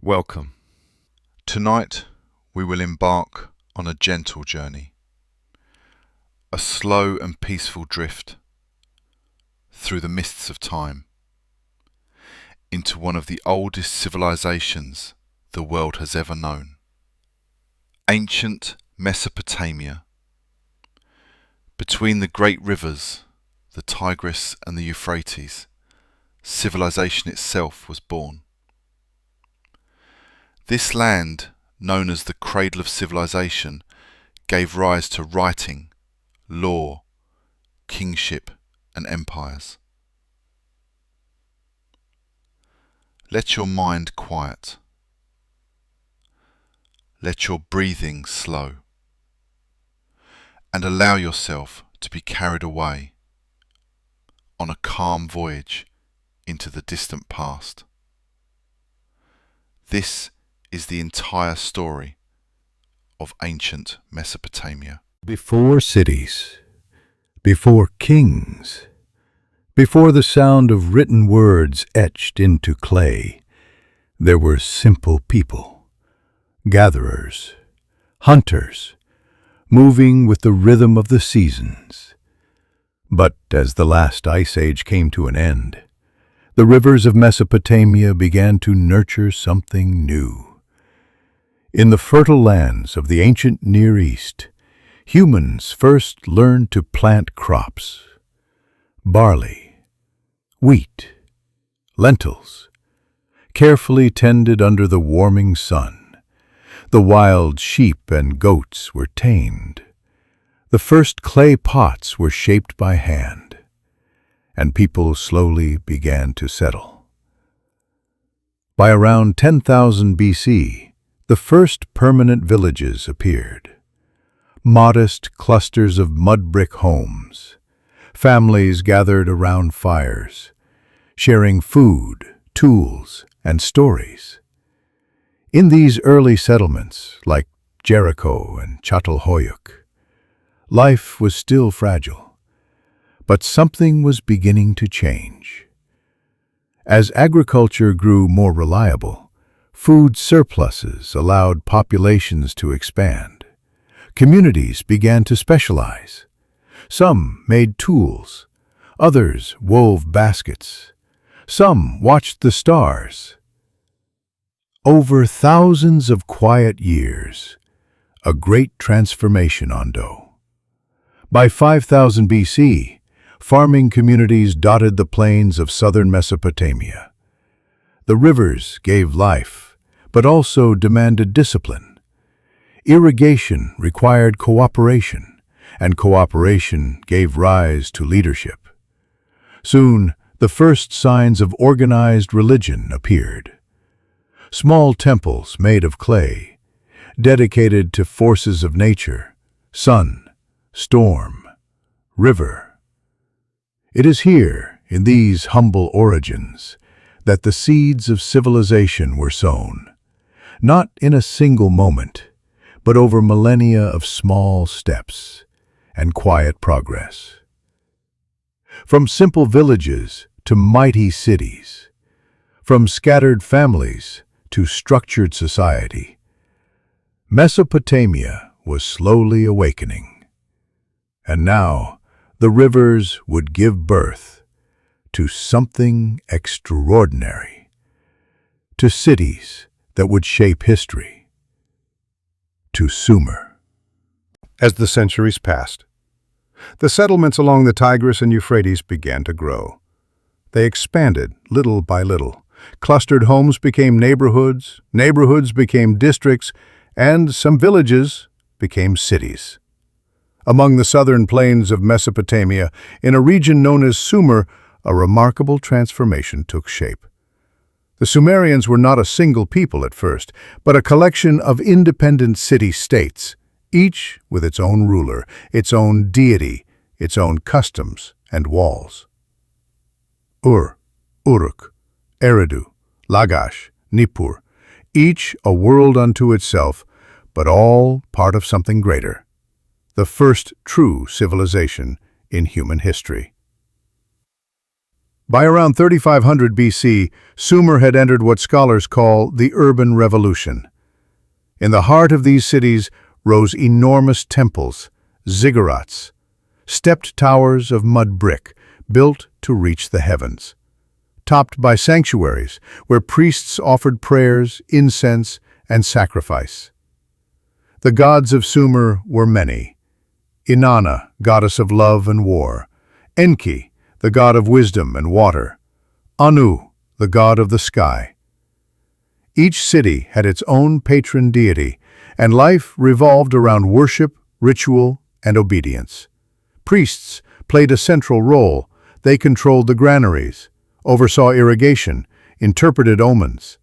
Welcome. Tonight we will embark on a gentle journey, a slow and peaceful drift through the mists of time into one of the oldest civilizations the world has ever known. Ancient Mesopotamia. Between the great rivers, the Tigris and the Euphrates, civilization itself was born. This land, known as the cradle of civilization, gave rise to writing, law, kingship, and empires. Let your mind quiet. Let your breathing slow. And allow yourself to be carried away on a calm voyage into the distant past. This is the entire story of ancient Mesopotamia. Before cities, before kings, before the sound of written words etched into clay, there were simple people, gatherers, hunters, moving with the rhythm of the seasons. But as the last ice age came to an end, the rivers of Mesopotamia began to nurture something new. In the fertile lands of the ancient Near East, humans first learned to plant crops: barley, wheat, lentils, carefully tended under the warming sun. The wild sheep and goats were tamed. The first clay pots were shaped by hand, and people slowly began to settle. By around 10,000 BC, the first permanent villages appeared. Modest clusters of mud brick homes. Families gathered around fires, sharing food, tools, and stories. In these early settlements, like Jericho and Çatalhöyük, life was still fragile, but something was beginning to change. As agriculture grew more reliable, food surpluses allowed populations to expand. Communities began to specialize. Some made tools, others wove baskets, some watched the stars. Over thousands of quiet years, a great transformation ondowed. By 5000 BC, farming communities dotted the plains of southern Mesopotamia. The rivers gave life, but also demanded discipline. Irrigation required cooperation, and cooperation gave rise to leadership. Soon, the first signs of organized religion appeared. Small temples made of clay, dedicated to forces of nature: sun, storm, river. It is here, in these humble origins, that the seeds of civilization were sown, not in a single moment, but over millennia of small steps and quiet progress. From simple villages to mighty cities, from scattered families to structured society, Mesopotamia was slowly awakening. And now the rivers would give birth to something extraordinary, to cities that would shape history, to Sumer. As the centuries passed, the settlements along the Tigris and Euphrates began to grow. They expanded little by little. Clustered homes became neighborhoods, neighborhoods became districts, and some villages became cities. Among the southern plains of Mesopotamia, in a region known as Sumer, a remarkable transformation took shape. The Sumerians were not a single people at first, but a collection of independent city-states, each with its own ruler, its own deity, its own customs and walls. Ur, Uruk, Eridu, Lagash, Nippur, each a world unto itself, but all part of something greater, the first true civilization in human history. By around 3500 BC, Sumer had entered what scholars call the urban revolution. In the heart of these cities rose enormous temples, ziggurats, stepped towers of mud brick, built to reach the heavens, topped by sanctuaries where priests offered prayers, incense, and sacrifice. The gods of Sumer were many. Inanna, goddess of love and war; Enki, the god of wisdom and water; Anu, the god of the sky. Each city had its own patron deity, and life revolved around worship, ritual, and obedience. Priests played a central role. They controlled the granaries, oversaw irrigation, interpreted omens.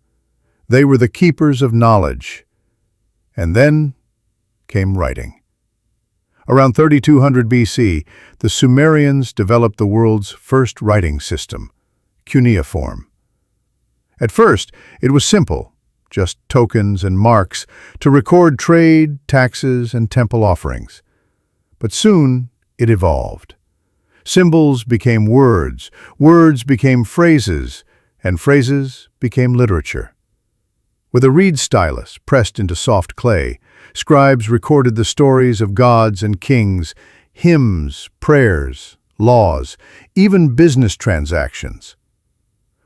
They were the keepers of knowledge. And then came writing. Around 3200 BC, the Sumerians developed the world's first writing system, cuneiform. At first, it was simple, just tokens and marks to record trade, taxes, and temple offerings. But soon, it evolved. Symbols became words, words became phrases, and phrases became literature. With a reed stylus pressed into soft clay, scribes recorded the stories of gods and kings, hymns, prayers, laws, even business transactions.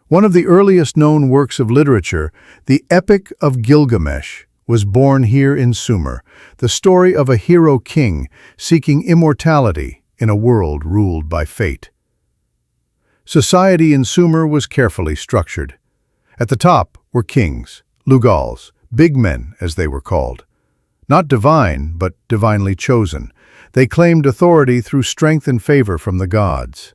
One of the earliest known works of literature, the Epic of Gilgamesh, was born here in Sumer, the story of a hero king seeking immortality in a world ruled by fate. Society in Sumer was carefully structured. At the top were kings, Lugals, big men as they were called. Not divine, but divinely chosen. They claimed authority through strength and favor from the gods.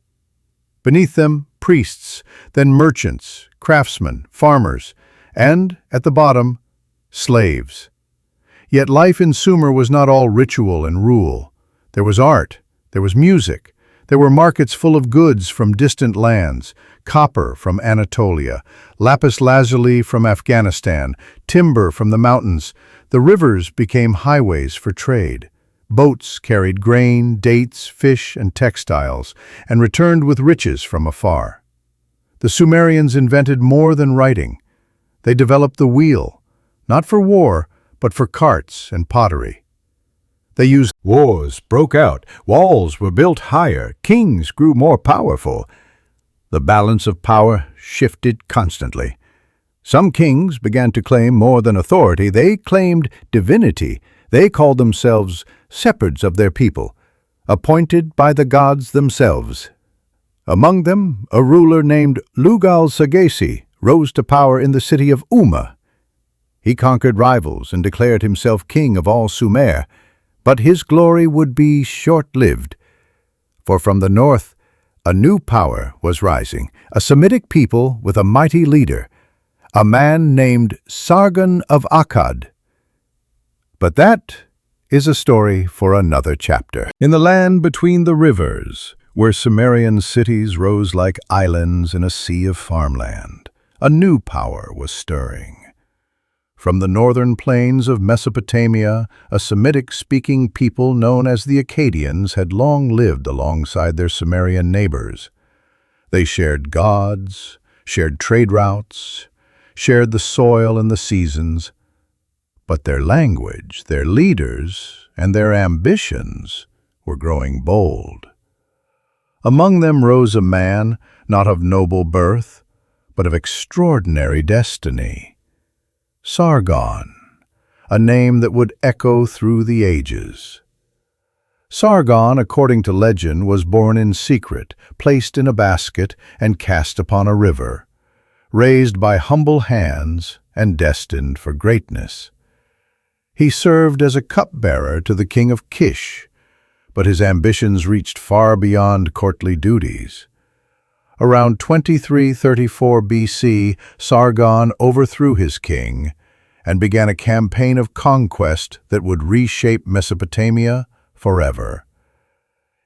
Beneath them, priests, then merchants, craftsmen, farmers, and, at the bottom, slaves. Yet life in Sumer was not all ritual and rule. There was art, there was music, there were markets full of goods from distant lands, copper from Anatolia, lapis lazuli from Afghanistan, timber from the mountains. The rivers became highways for trade. Boats carried grain, dates, fish, and textiles, and returned with riches from afar. The Sumerians invented more than writing. They developed the wheel, not for war, but for carts and pottery. They used Wars broke out, walls were built higher, kings grew more powerful. The balance of power shifted constantly. Some kings began to claim more than authority. They claimed divinity. They called themselves shepherds of their people, appointed by the gods themselves. Among them, a ruler named Lugal-Sagesi rose to power in the city of Umma. He conquered rivals and declared himself king of all Sumer, but his glory would be short-lived. For from the north, a new power was rising, a Semitic people with a mighty leader, a man named Sargon of Akkad. But that is a story for another chapter. In the land between the rivers, where Sumerian cities rose like islands in a sea of farmland, a new power was stirring. From the northern plains of Mesopotamia, a Semitic-speaking people known as the Akkadians had long lived alongside their Sumerian neighbors. They shared gods, shared trade routes, shared the soil and the seasons, but their language, their leaders, and their ambitions were growing bold. Among them rose a man, not of noble birth, but of extraordinary destiny. Sargon, a name that would echo through the ages. Sargon, according to legend, was born in secret, placed in a basket, and cast upon a river, raised by humble hands and destined for greatness. He served as a cupbearer to the king of Kish, but his ambitions reached far beyond courtly duties. Around 2334 BC, Sargon overthrew his king and began a campaign of conquest that would reshape Mesopotamia forever.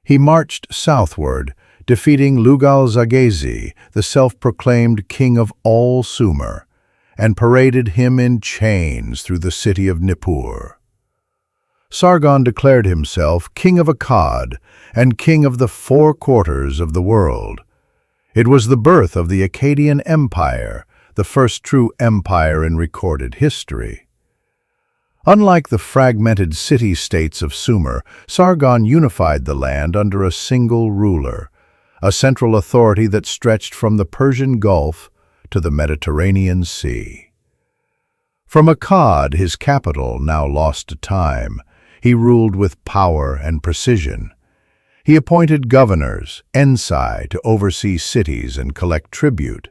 He marched southward, defeating Lugal-Sagesi, the self-proclaimed king of all Sumer, and paraded him in chains through the city of Nippur. Sargon declared himself king of Akkad and king of the four quarters of the world. It was the birth of the Akkadian Empire, the first true empire in recorded history. Unlike the fragmented city-states of Sumer, Sargon unified the land under a single ruler, a central authority that stretched from the Persian Gulf to the Mediterranean Sea. From Akkad, his capital, now lost to time, he ruled with power and precision. He appointed governors, ensi, to oversee cities and collect tribute.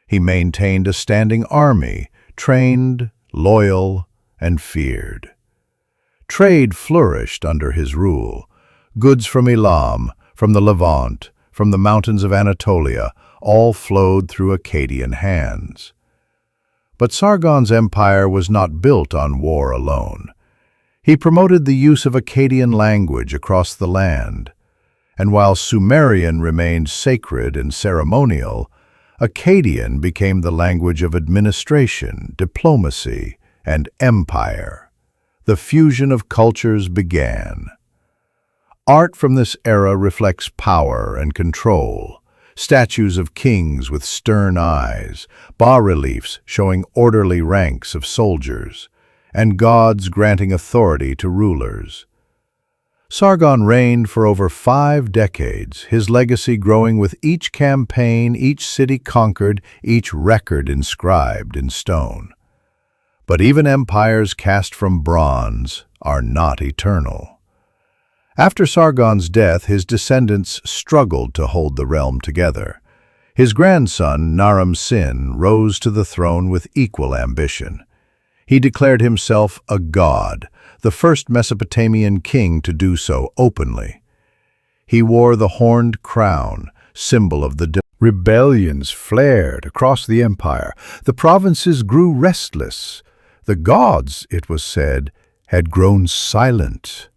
He maintained a standing army, trained, loyal, and feared. Trade flourished under his rule. Goods from Elam, from the Levant, from the mountains of Anatolia, all flowed through Akkadian hands. But Sargon's empire was not built on war alone. He promoted the use of Akkadian language across the land. And while Sumerian remained sacred and ceremonial, Akkadian became the language of administration, diplomacy, and empire. The fusion of cultures began. Art from this era reflects power and control. Statues of kings with stern eyes, bas-reliefs showing orderly ranks of soldiers, and gods granting authority to rulers. Sargon reigned for over 5 decades, his legacy growing with each campaign, each city conquered, each record inscribed in stone. But even empires cast from bronze are not eternal. After Sargon's death, his descendants struggled to hold the realm together. His grandson, Naram-Sin, rose to the throne with equal ambition. He declared himself a god, the first Mesopotamian king to do so openly. He wore the horned crown, symbol of the rebellions flared across the empire. The provinces grew restless. The gods, it was said, had grown silent.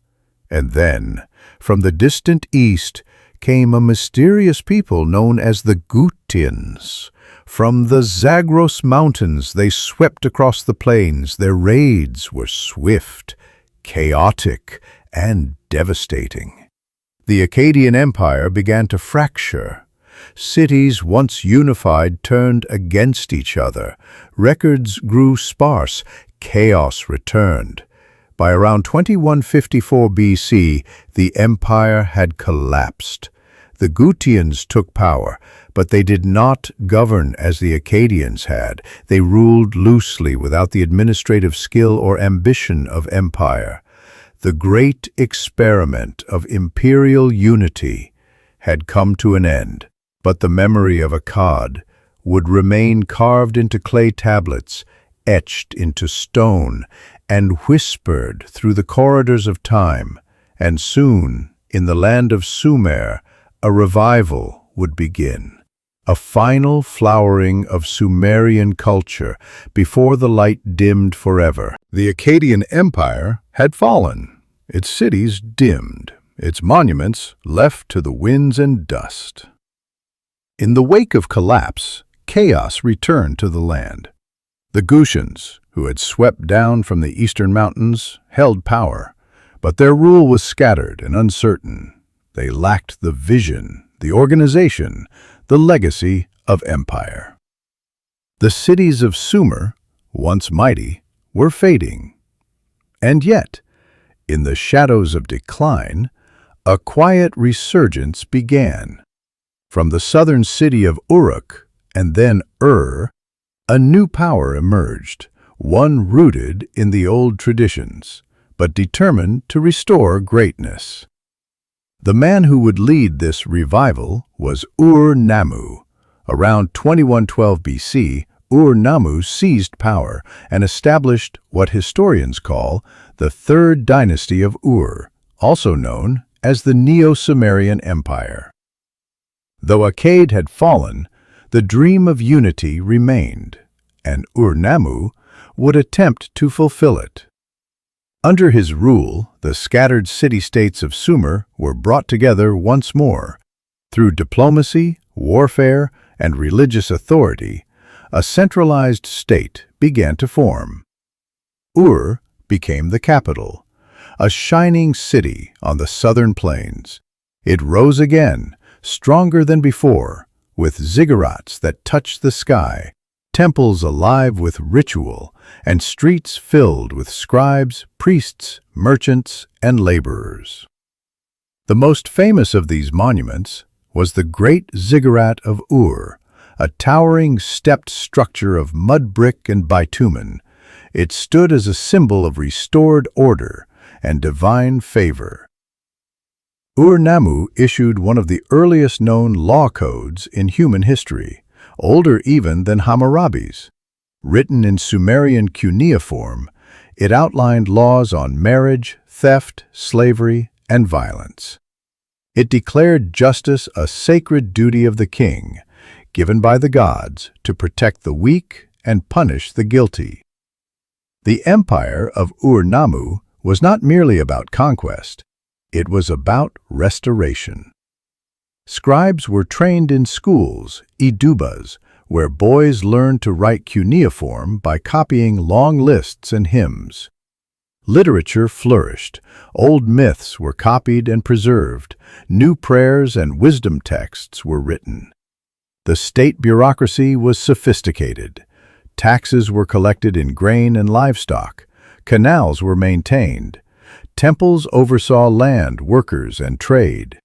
And then, from the distant east, came a mysterious people known as the Gutians. From the Zagros Mountains they swept across the plains. Their raids were swift, chaotic, and devastating. The Akkadian Empire began to fracture. Cities once unified turned against each other. Records grew sparse. Chaos returned. By around 2154 BC, the empire had collapsed. The Gutians took power, but they did not govern as the Akkadians had. They ruled loosely without the administrative skill or ambition of empire. The great experiment of imperial unity had come to an end, but the memory of Akkad would remain carved into clay tablets, etched into stone, and whispered through the corridors of time. And soon, in the land of Sumer, a revival would begin. A final flowering of Sumerian culture before the light dimmed forever. The Akkadian Empire had fallen, its cities dimmed, its monuments left to the winds and dust. In the wake of collapse, chaos returned to the land. The Gutians, who had swept down from the eastern mountains, held power, but their rule was scattered and uncertain. They lacked the vision, the organization, the legacy of empire. The cities of Sumer, once mighty, were fading. And yet, in the shadows of decline, a quiet resurgence began. From the southern city of Uruk, and then a new power emerged, one rooted in the old traditions, but determined to restore greatness. The man who would lead this revival was Ur-Nammu. Around 2112 BC, Ur-Nammu seized power and established what historians call the Third Dynasty of Ur, also known as the Neo-Sumerian Empire. Though Akkad had fallen, the dream of unity remained, and Ur-Nammu would attempt to fulfill it. Under his rule, the scattered city-states of Sumer were brought together once more. Through diplomacy, warfare, and religious authority, a centralized state began to form. Ur became the capital, a shining city on the southern plains. It rose again, stronger than before, with ziggurats that touched the sky, temples alive with ritual, and streets filled with scribes, priests, merchants, and laborers. The most famous of these monuments was the Great Ziggurat of Ur, a towering stepped structure of mud brick and bitumen. It stood as a symbol of restored order and divine favor. Ur-Nammu issued one of the earliest known law codes in human history, older even than Hammurabi's. Written in Sumerian cuneiform, it outlined laws on marriage, theft, slavery, and violence. It declared justice a sacred duty of the king, given by the gods to protect the weak and punish the guilty. The empire of Ur-Nammu was not merely about conquest, it was about restoration. Scribes were trained in schools, idubas, where boys learned to write cuneiform by copying long lists and hymns. Literature flourished, old myths were copied and preserved, new prayers and wisdom texts were written. The state bureaucracy was sophisticated. Taxes were collected in grain and livestock. Canals were maintained. Temples oversaw land, workers, and trade.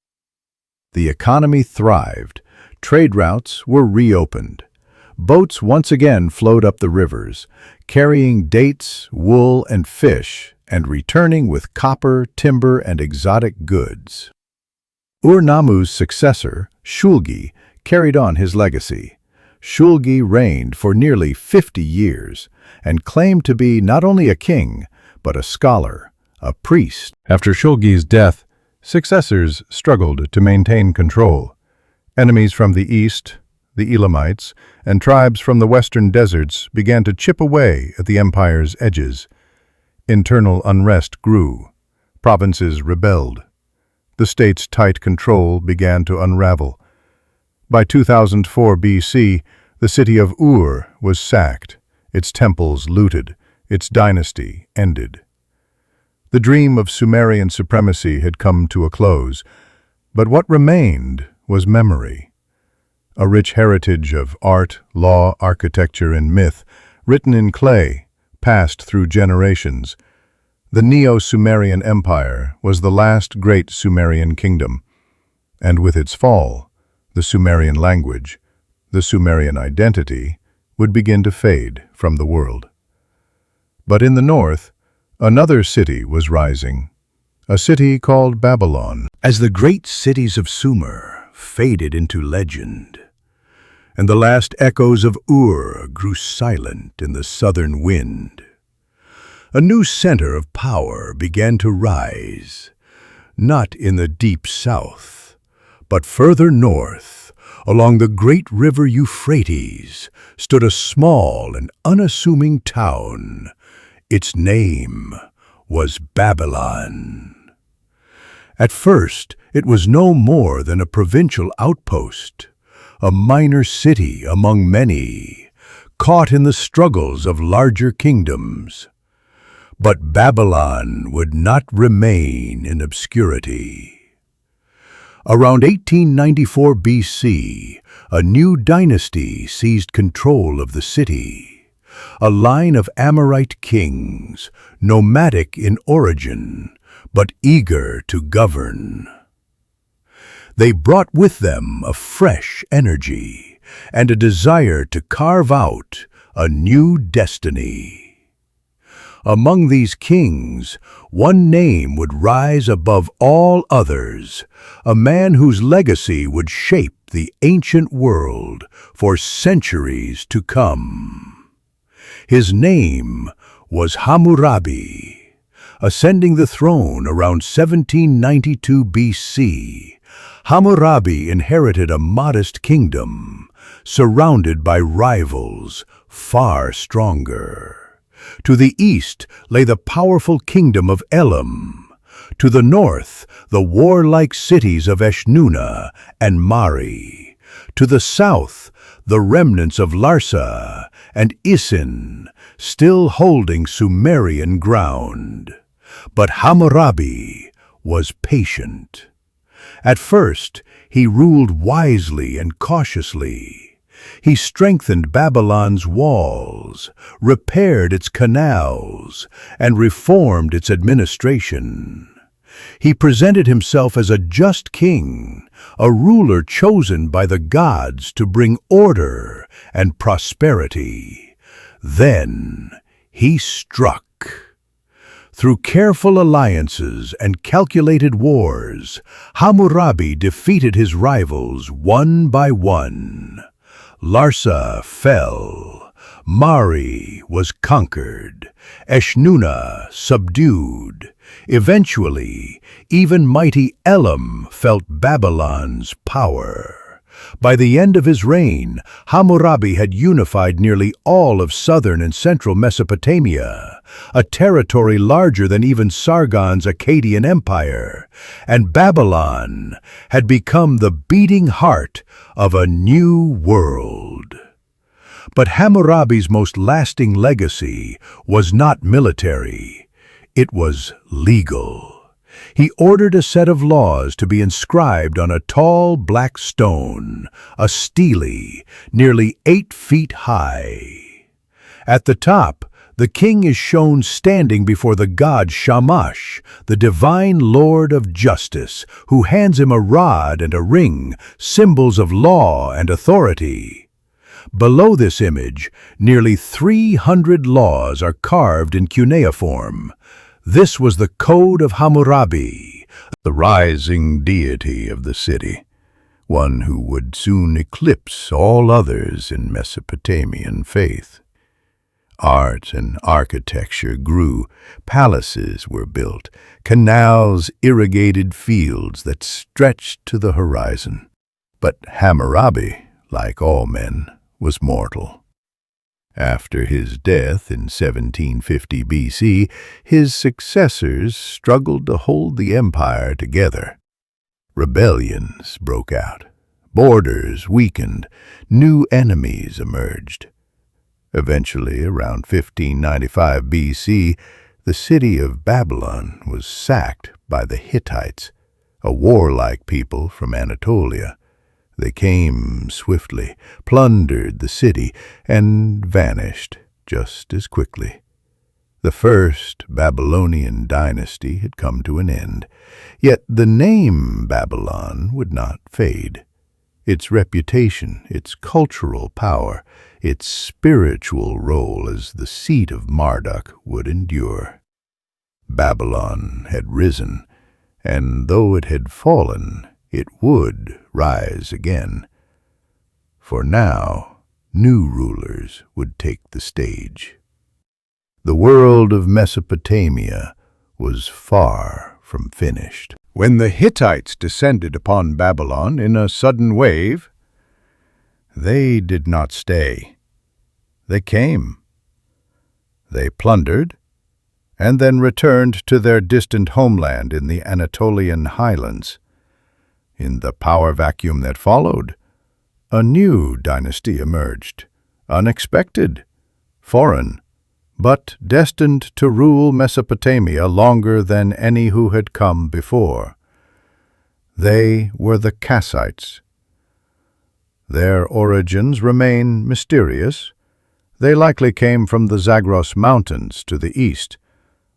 The economy thrived. Trade routes were reopened. Boats once again flowed up the rivers, carrying dates, wool, and fish, and returning with copper, timber, and exotic goods. Ur-Nammu's successor, Shulgi, carried on his legacy. Shulgi reigned for nearly 50 years and claimed to be not only a king, but a scholar, a priest. After Shulgi's death, successors struggled to maintain control. Enemies from the east, the Elamites, and tribes from the western deserts began to chip away at the empire's edges. Internal unrest grew. Provinces rebelled. The state's tight control began to unravel. By 2004 BC, the city of Ur was sacked, its temples looted, its dynasty ended. The dream of Sumerian supremacy had come to a close, but what remained was memory. A rich heritage of art, law, architecture, and myth, written in clay, passed through generations. The Neo-Sumerian Empire was the last great Sumerian kingdom, and with its fall, the Sumerian language, the Sumerian identity, would begin to fade from the world. But in the north, another city was rising, a city called Babylon. As the great cities of Sumer faded into legend, and the last echoes of Ur grew silent in the southern wind, a new center of power began to rise, not in the deep south, but further north, along the great river Euphrates, stood a small and unassuming town. Its name was Babylon. At first, it was no more than a provincial outpost, a minor city among many, caught in the struggles of larger kingdoms. But Babylon would not remain in obscurity. Around 1894 BC, a new dynasty seized control of the city. A line of Amorite kings, nomadic in origin, but eager to govern. They brought with them a fresh energy and a desire to carve out a new destiny. Among these kings, one name would rise above all others, a man whose legacy would shape the ancient world for centuries to come. His name was Hammurabi. Ascending the throne around 1792 BC, Hammurabi inherited a modest kingdom, surrounded by rivals far stronger. To the east lay the powerful kingdom of Elam. To the north, the warlike cities of Eshnunna and Mari. To the south, the remnants of Larsa and Isin, still holding Sumerian ground. But Hammurabi was patient. At first, He ruled wisely and cautiously. He strengthened Babylon's walls, repaired its canals, and reformed its administration. He presented himself as a just king, a ruler chosen by the gods to bring order and prosperity. Then he struck. Through careful alliances and calculated wars, Hammurabi defeated his rivals one by one. Larsa fell, Mari was conquered, Eshnunna subdued. Eventually, even mighty Elam felt Babylon's power. By the end of his reign, Hammurabi had unified nearly all of southern and central Mesopotamia, a territory larger than even Sargon's Akkadian empire, and Babylon had become the beating heart of a new world. But Hammurabi's most lasting legacy was not military, it was legal. He ordered a set of laws to be inscribed on a tall black stone, a stele, nearly 8 feet high. At the top, the king is shown standing before the god Shamash, the divine lord of justice, who hands him a rod and a ring, symbols of law and authority. Below this image, nearly 300 laws are carved in cuneiform. This was the code of Hammurabi, the rising deity of the city, one who would soon eclipse all others in Mesopotamian faith. Art and architecture grew, palaces were built, canals irrigated fields that stretched to the horizon. But Hammurabi, like all men, was mortal. After his death in 1750 BC, his successors struggled to hold the empire together. Rebellions broke out, borders weakened, new enemies emerged. Eventually, around 1595 BC, the city of Babylon was sacked by the Hittites, a warlike people from Anatolia. They came swiftly, plundered the city, and vanished just as quickly. The first Babylonian dynasty had come to an end, yet the name Babylon would not fade. Its reputation, its cultural power, its spiritual role as the seat of Marduk would endure. Babylon had risen, and though it had fallen, it would rise again. For now, new rulers would take the stage. The world of Mesopotamia was far from finished. When the Hittites descended upon Babylon in a sudden wave, they did not stay. They came. They plundered, and then returned to their distant homeland in the Anatolian highlands. In the power vacuum that followed, a new dynasty emerged, unexpected, foreign, but destined to rule Mesopotamia longer than any who had come before. They were the Kassites. Their origins remain mysterious. They likely came from the Zagros Mountains to the east.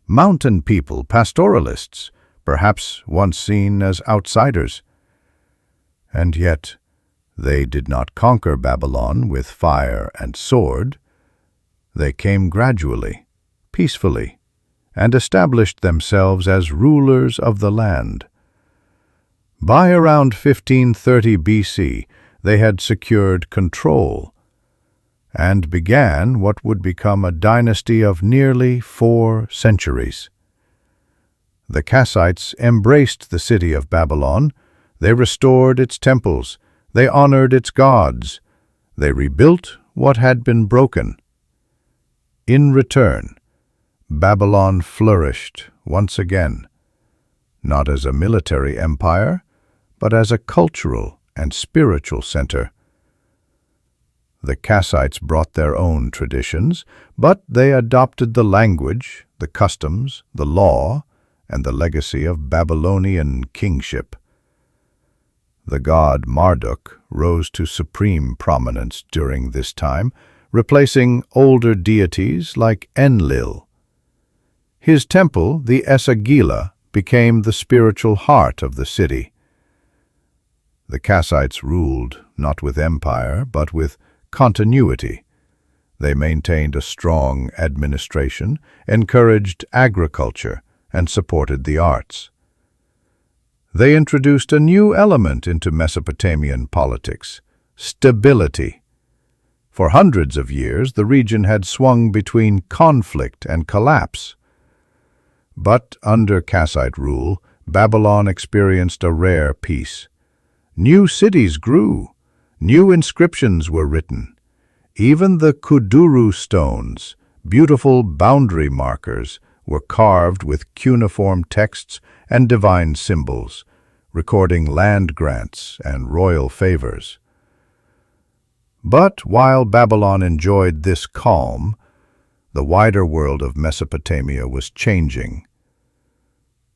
Mountain people, pastoralists, perhaps once seen as outsiders. And yet, they did not conquer Babylon with fire and sword. They came gradually, peacefully, and established themselves as rulers of the land. By around 1530 BC, they had secured control and began what would become a dynasty of nearly 4 centuries. The Kassites embraced the city of Babylon. They restored its temples. They honored its gods. They rebuilt what had been broken. In return, Babylon flourished once again, not as a military empire, but as a cultural and spiritual center. The Kassites brought their own traditions, but they adopted the language, the customs, the law, and the legacy of Babylonian kingship. The god Marduk rose to supreme prominence during this time, replacing older deities like Enlil. His temple, the Esagila, became the spiritual heart of the city. The Kassites ruled not with empire, but with continuity. They maintained a strong administration, encouraged agriculture, and supported the arts. They introduced a new element into Mesopotamian politics: stability. For hundreds of years, the region had swung between conflict and collapse. But under Kassite rule, Babylon experienced a rare peace. New cities grew, new inscriptions were written. Even the Kuduru stones, beautiful boundary markers, were carved with cuneiform texts and divine symbols, recording land grants and royal favors. But while Babylon enjoyed this calm, the wider world of Mesopotamia was changing.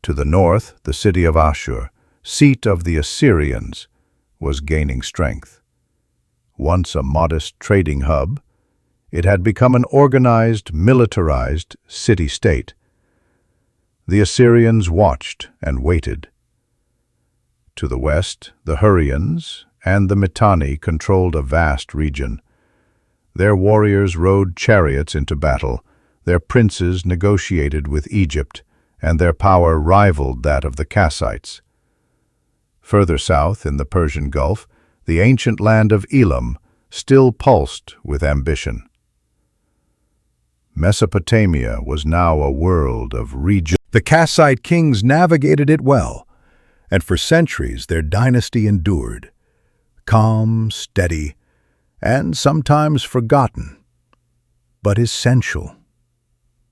To the north, the city of Ashur, seat of the Assyrians, was gaining strength. Once a modest trading hub, it had become an organized, militarized city-state. The Assyrians watched and waited. To the west, the Hurrians and the Mitanni controlled a vast region. Their warriors rode chariots into battle, their princes negotiated with Egypt, and their power rivaled that of the Kassites. Further south, in the Persian Gulf, the ancient land of Elam still pulsed with ambition. Mesopotamia was now a world of region. The Kassite kings navigated it well, and for centuries their dynasty endured, calm, steady, and sometimes forgotten, but essential.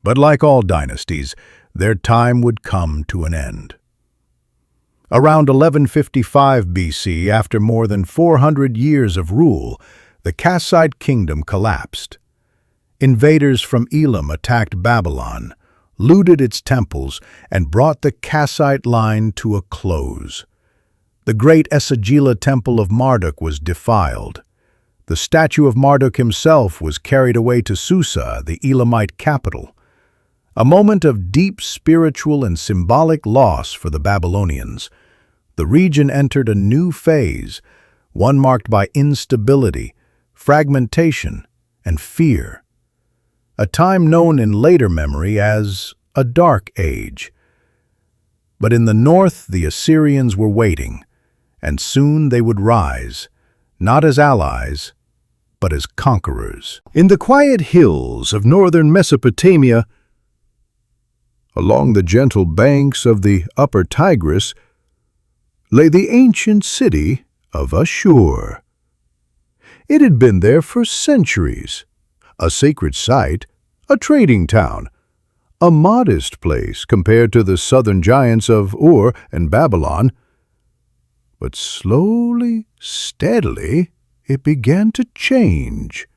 But like all dynasties, their time would come to an end. Around 1155 BC, after more than 400 years of rule, the Kassite kingdom collapsed. Invaders from Elam attacked Babylon, looted its temples, and brought the Kassite line to a close. The great Esagila temple of Marduk was defiled. The statue of Marduk himself was carried away to Susa, the Elamite capital. A moment of deep spiritual and symbolic loss for the Babylonians. The region entered a new phase, one marked by instability, fragmentation, and fear. A time known in later memory as a dark age. But in the north, the Assyrians were waiting, and soon they would rise, not as allies, but as conquerors. In the quiet hills of northern Mesopotamia, along the gentle banks of the upper Tigris, lay the ancient city of Ashur. It had been there for centuries, a sacred site, a trading town, a modest place compared to the southern giants of Ur and Babylon. But slowly, steadily, it began to change.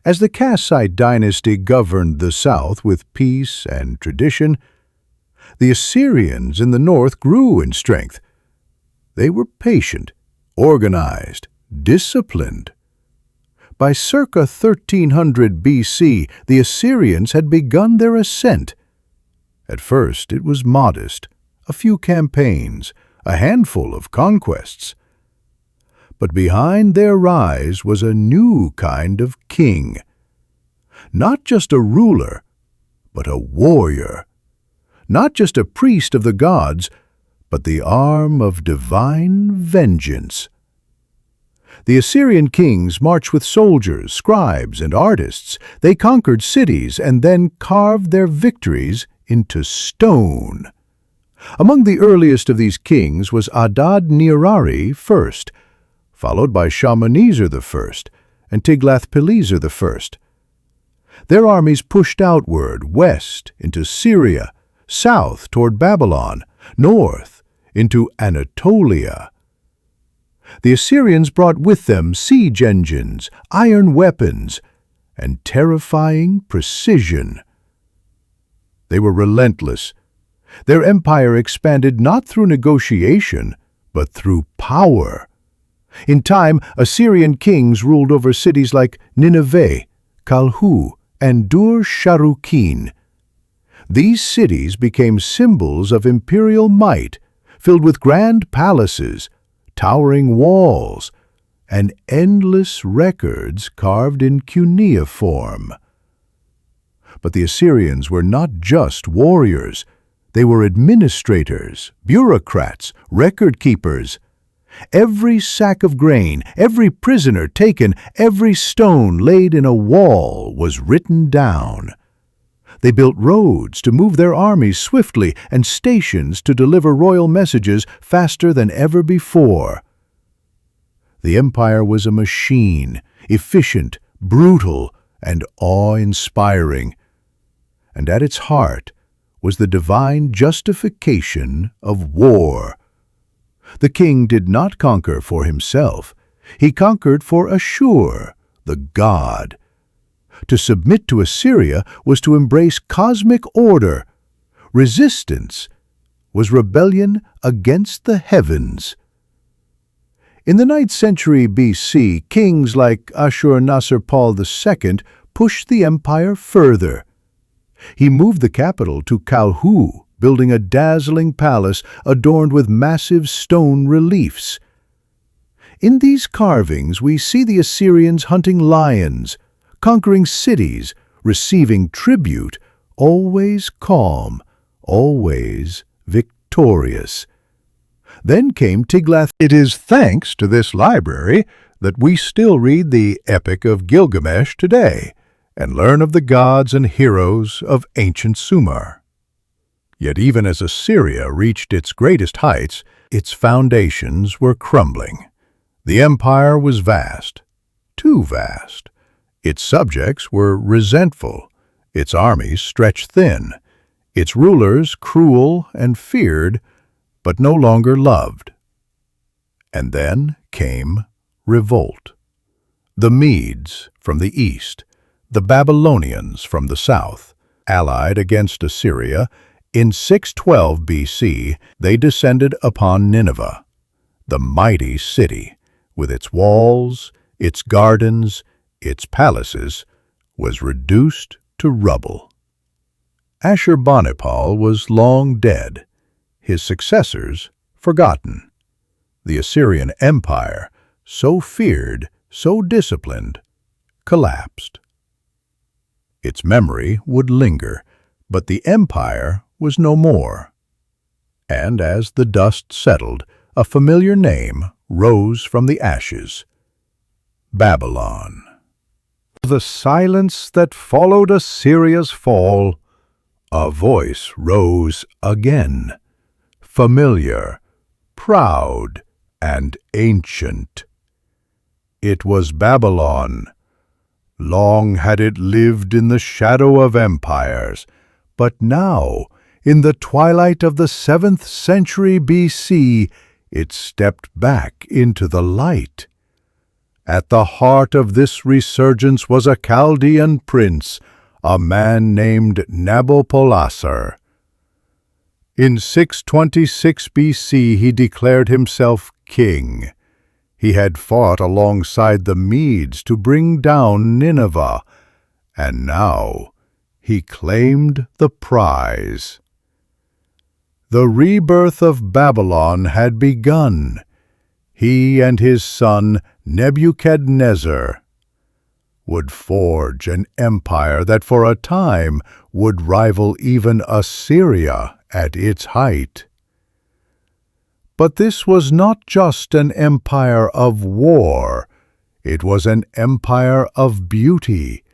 As the Kassite dynasty governed the south with peace and tradition, the Assyrians in the north grew in strength. They were patient, organized, disciplined. By circa 1300 BC, the Assyrians had begun their ascent. At first, it was modest, a few campaigns, a handful of conquests. But behind their rise was a new kind of king. Not just a ruler, but a warrior. Not just a priest of the gods, but the arm of divine vengeance. The Assyrian kings marched with soldiers, scribes, and artists. They conquered cities and then carved their victories into stone. Among the earliest of these kings was Adad-nirari I, followed by Shalmaneser I and Tiglath-Pileser I. Their armies pushed outward, west into Syria, south toward Babylon, north into Anatolia. The Assyrians brought with them siege engines, iron weapons, and terrifying precision. They were relentless. Their empire expanded not through negotiation, but through power. In time, Assyrian kings ruled over cities like Nineveh, Kalhu, and Dur-Sharrukin. These cities became symbols of imperial might, filled with grand palaces, towering walls, and endless records carved in cuneiform. But the Assyrians were not just warriors. They were administrators, bureaucrats, record-keepers. Every sack of grain, every prisoner taken, every stone laid in a wall was written down. They built roads to move their armies swiftly and stations to deliver royal messages faster than ever before. The empire was a machine, efficient, brutal, and awe-inspiring. And at its heart was the divine justification of war. The king did not conquer for himself. He conquered for Ashur, the god. To submit to Assyria was to embrace cosmic order. Resistance was rebellion against the heavens. In the 9th century BC, kings like Ashur-Nasir-Pal II pushed the empire further. He moved the capital to Kalhu, building a dazzling palace adorned with massive stone reliefs. In these carvings, we see the Assyrians hunting lions, conquering cities, receiving tribute, always calm, always victorious. Then came Tiglath. It is thanks to this library that we still read the Epic of Gilgamesh today and learn of the gods and heroes of ancient Sumer. Yet even as Assyria reached its greatest heights, its foundations were crumbling. The empire was vast, too vast. Its subjects were resentful, its armies stretched thin, its rulers cruel and feared, but no longer loved. And then came revolt. The Medes from the east, the Babylonians from the south, allied against Assyria. In 612 BC, they descended upon Nineveh, the mighty city, with its walls, its gardens, its palaces, was reduced to rubble. Ashurbanipal was long dead, his successors forgotten. The Assyrian Empire, so feared, so disciplined, collapsed. Its memory would linger, but the empire was no more. And as the dust settled, a familiar name rose from the ashes: Babylon. The silence that followed Assyria's fall, a voice rose again, familiar, proud, and ancient. It was Babylon. Long had it lived in the shadow of empires, but now, in the twilight of the 7th century BC, it stepped back into the light. At the heart of this resurgence was a Chaldean prince, a man named Nabopolassar. In 626 BC he declared himself king. He had fought alongside the Medes to bring down Nineveh, and now he claimed the prize. The rebirth of Babylon had begun. He and his son Nebuchadnezzar would forge an empire that for a time would rival even Assyria at its height. But this was not just an empire of war. It was an empire of beauty,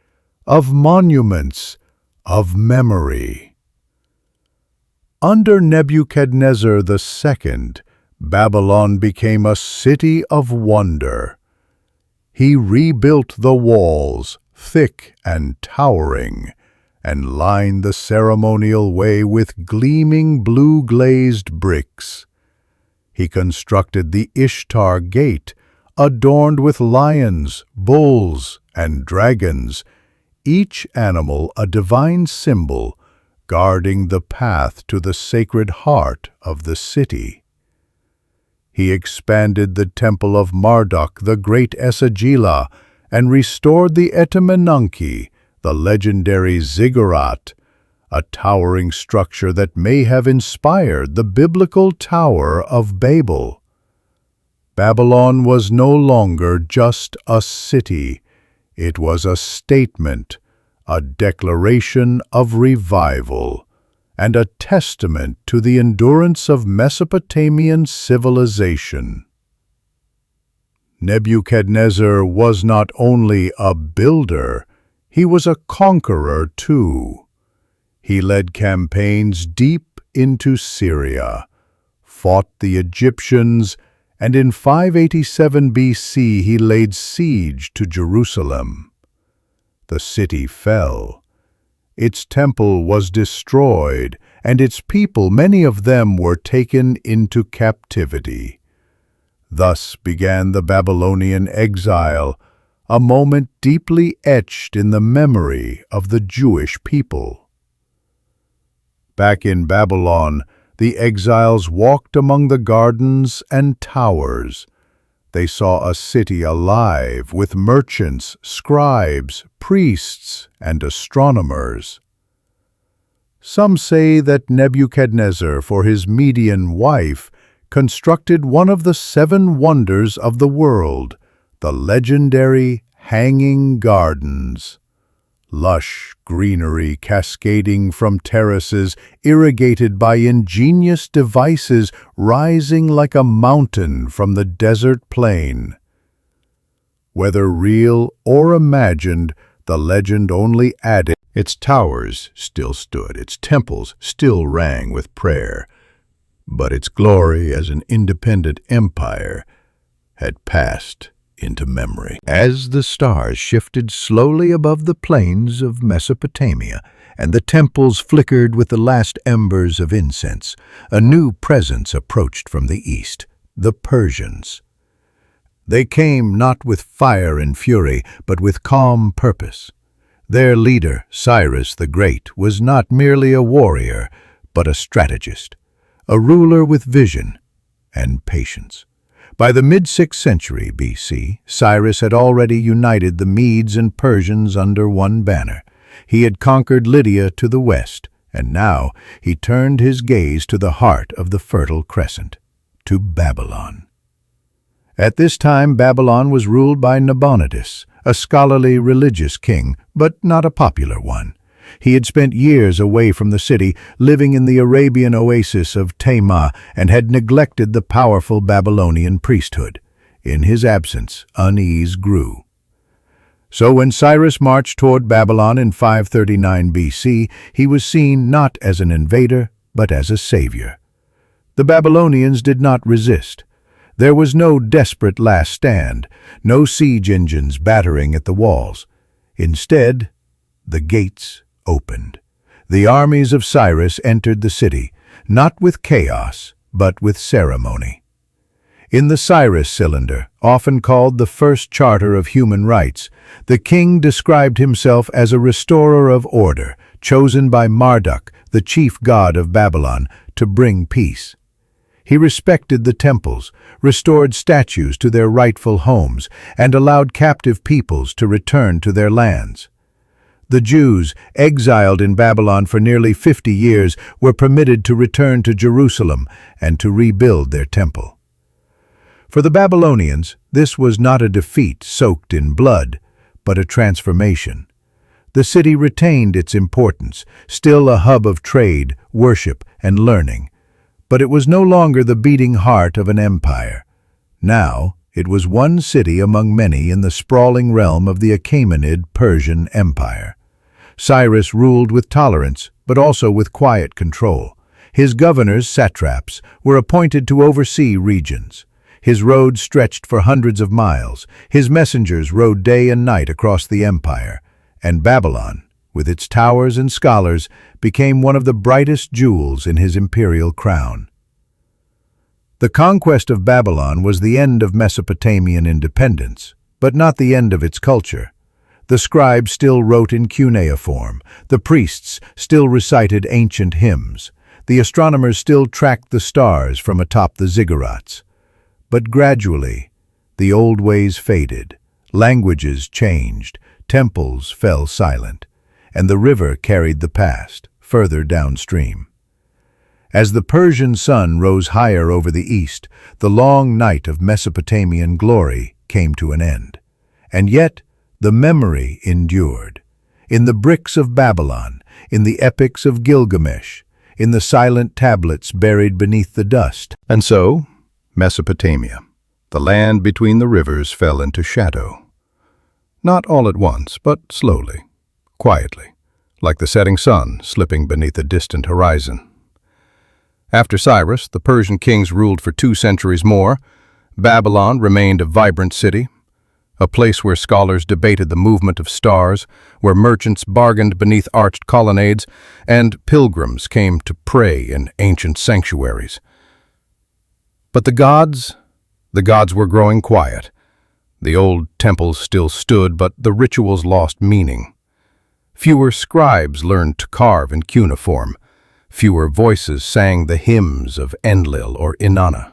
of monuments, of memory. Under Nebuchadnezzar II, Babylon became a city of wonder. He rebuilt the walls, thick and towering, and lined the ceremonial way with gleaming blue-glazed bricks. He constructed the Ishtar Gate, adorned with lions, bulls, and dragons, each animal a divine symbol, guarding the path to the sacred heart of the city. He expanded the temple of Marduk, the great Esagila, and restored the Etemenanki, the legendary ziggurat, a towering structure that may have inspired the biblical Tower of Babel. Babylon was no longer just a city. It was a statement, a declaration of revival, and a testament to the endurance of Mesopotamian civilization. Nebuchadnezzar was not only a builder, he was a conqueror too. He led campaigns deep into Syria, fought the Egyptians, and in 587 BC he laid siege to Jerusalem. The city fell. Its temple was destroyed, and its people, many of them, were taken into captivity. Thus began the Babylonian exile, a moment deeply etched in the memory of the Jewish people. Back in Babylon, the exiles walked among the gardens and towers. They saw a city alive with merchants, scribes, priests, and astronomers. Some say that Nebuchadnezzar, for his Median wife, constructed one of the 7 wonders of the world, the legendary Hanging Gardens. Lush greenery cascading from terraces, irrigated by ingenious devices rising like a mountain from the desert plain. Whether real or imagined, the legend only added. Its towers still stood, its temples still rang with prayer, but its glory as an independent empire had passed into memory. As the stars shifted slowly above the plains of Mesopotamia and the temples flickered with the last embers of incense, a new presence approached from the east, the Persians. They came not with fire and fury, but with calm purpose. Their leader, Cyrus the Great, was not merely a warrior, but a strategist, a ruler with vision and patience. By the mid-6th century BC, Cyrus had already united the Medes and Persians under one banner. He had conquered Lydia to the west, and now he turned his gaze to the heart of the Fertile Crescent, to Babylon. At this time, Babylon was ruled by Nabonidus, a scholarly religious king, but not a popular one. He had spent years away from the city, living in the Arabian oasis of Taimah, and had neglected the powerful Babylonian priesthood. In his absence, unease grew. So when Cyrus marched toward Babylon in 539 BC, he was seen not as an invader, but as a savior. The Babylonians did not resist. There was no desperate last stand, no siege engines battering at the walls. Instead, the gates opened. The armies of Cyrus entered the city, not with chaos, but with ceremony. In the Cyrus cylinder, often called the first charter of human rights, the king described himself as a restorer of order, chosen by Marduk, the chief god of Babylon, to bring peace. He respected the temples, restored statues to their rightful homes, and allowed captive peoples to return to their lands. The Jews, exiled in Babylon for nearly 50 years, were permitted to return to Jerusalem and to rebuild their temple. For the Babylonians, this was not a defeat soaked in blood, but a transformation. The city retained its importance, still a hub of trade, worship, and learning. But it was no longer the beating heart of an empire. Now, it was one city among many in the sprawling realm of the Achaemenid Persian Empire. Cyrus ruled with tolerance, but also with quiet control. His governors, satraps, were appointed to oversee regions. His roads stretched for hundreds of miles. His messengers rode day and night across the empire. And Babylon, with its towers and scholars, became one of the brightest jewels in his imperial crown. The conquest of Babylon was the end of Mesopotamian independence, but not the end of its culture. The scribes still wrote in cuneiform, the priests still recited ancient hymns, the astronomers still tracked the stars from atop the ziggurats. But gradually, the old ways faded, languages changed, temples fell silent, and the river carried the past further downstream. As the Persian sun rose higher over the east, the long night of Mesopotamian glory came to an end. And yet, the memory endured. In the bricks of Babylon, in the epics of Gilgamesh, in the silent tablets buried beneath the dust. And so, Mesopotamia, the land between the rivers, fell into shadow. Not all at once, but slowly, quietly, like the setting sun slipping beneath a distant horizon. After Cyrus, the Persian kings ruled for 2 centuries more. Babylon remained a vibrant city, a place where scholars debated the movement of stars, where merchants bargained beneath arched colonnades, and pilgrims came to pray in ancient sanctuaries. But the gods were growing quiet. The old temples still stood, but the rituals lost meaning. Fewer scribes learned to carve in cuneiform. Fewer voices sang the hymns of Enlil or Inanna.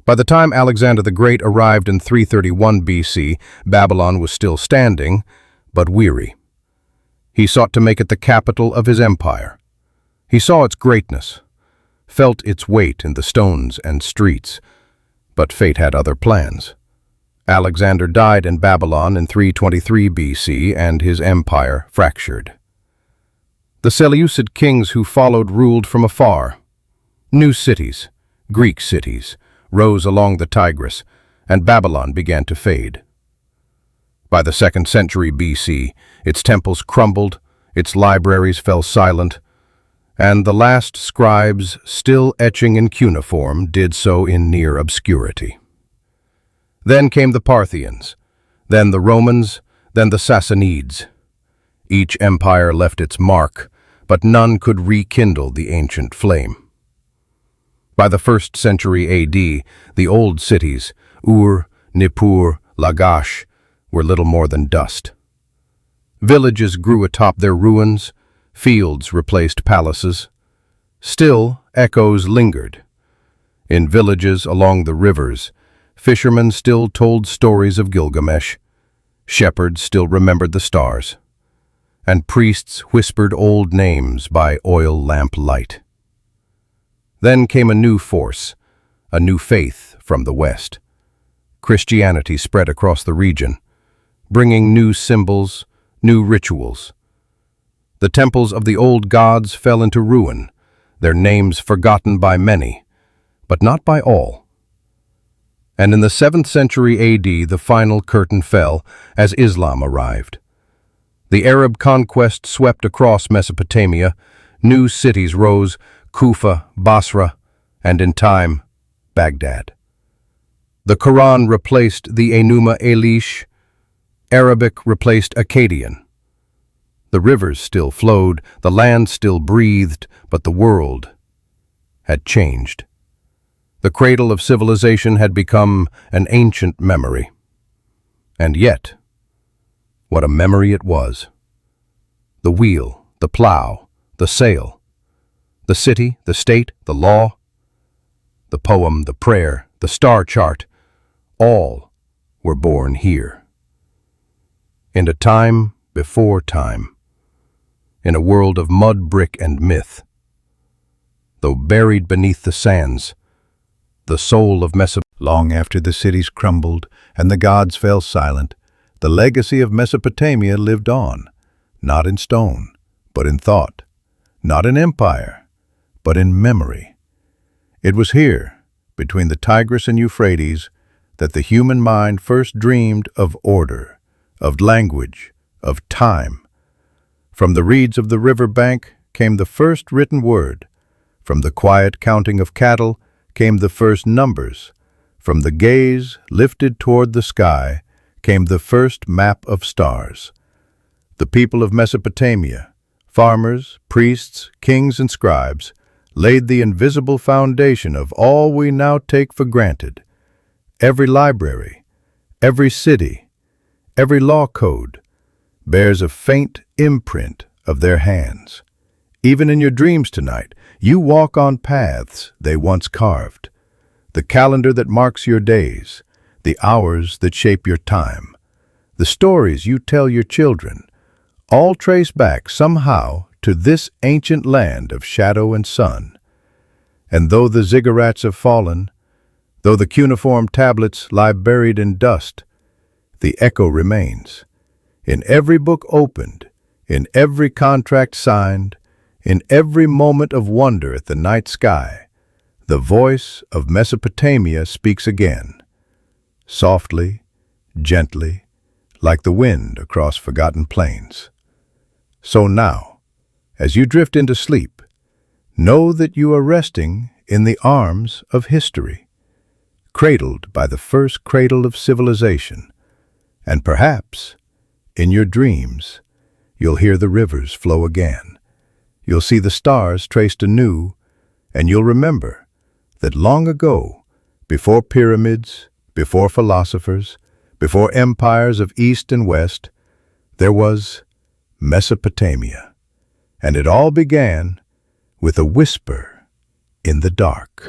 By the time Alexander the Great arrived in 331 BC, Babylon was still standing, but weary. He sought to make it the capital of his empire. He saw its greatness, felt its weight in the stones and streets, but fate had other plans. Alexander died in Babylon in 323 BC, and his empire fractured. The Seleucid kings who followed ruled from afar. New cities, Greek cities, rose along the Tigris, and Babylon began to fade. By the 2nd century BC, its temples crumbled, its libraries fell silent, and the last scribes, still etching in cuneiform, did so in near obscurity. Then came the Parthians, then the Romans, then the Sassanids. Each empire left its mark, but none could rekindle the ancient flame. By the 1st century AD, the old cities, Ur, Nippur, Lagash, were little more than dust. Villages grew atop their ruins, fields replaced palaces. Still, echoes lingered. In villages along the rivers, fishermen still told stories of Gilgamesh, shepherds still remembered the stars, and priests whispered old names by oil lamp light. Then came a new force, a new faith from the west. Christianity spread across the region, bringing new symbols, new rituals. The temples of the old gods fell into ruin, their names forgotten by many, but not by all. And in the 7th century AD, the final curtain fell as Islam arrived. The Arab conquest swept across Mesopotamia. New cities rose, Kufa, Basra, and in time, Baghdad. The Quran replaced the Enuma Elish. Arabic replaced Akkadian. The rivers still flowed, the land still breathed, but the world had changed. The cradle of civilization had become an ancient memory. And yet, what a memory it was. The wheel, the plow, the sail, the city, the state, the law, the poem, the prayer, the star chart, all were born here. In a time before time, in a world of mud, brick, and myth. Though buried beneath the sands, the soul of Mesopotamia. Long after the cities crumbled and the gods fell silent, the legacy of Mesopotamia lived on, not in stone, but in thought, not in empire, but in memory. It was here, between the Tigris and Euphrates, that the human mind first dreamed of order, of language, of time. From the reeds of the river bank came the first written word. From the quiet counting of cattle came the first numbers. From the gaze lifted toward the sky came the first map of stars. The people of Mesopotamia, farmers, priests, kings, and scribes, laid the invisible foundation of all we now take for granted. Every library, every city, every law code bears a faint imprint of their hands. Even in your dreams tonight, you walk on paths they once carved. the calendar that marks your days, the hours that shape your time, the stories you tell your children, all trace back somehow to this ancient land of shadow and sun. And though the ziggurats have fallen, though the cuneiform tablets lie buried in dust, the echo remains. In every book opened, in every contract signed, in every moment of wonder at the night sky, the voice of Mesopotamia speaks again, softly, gently, like the wind across forgotten plains. So now, as you drift into sleep, know that you are resting in the arms of history, cradled by the first cradle of civilization, and perhaps, in your dreams, you'll hear the rivers flow again. You'll see the stars traced anew, and you'll remember that long ago, before pyramids, before philosophers, before empires of East and West, there was Mesopotamia, and it all began with a whisper in the dark.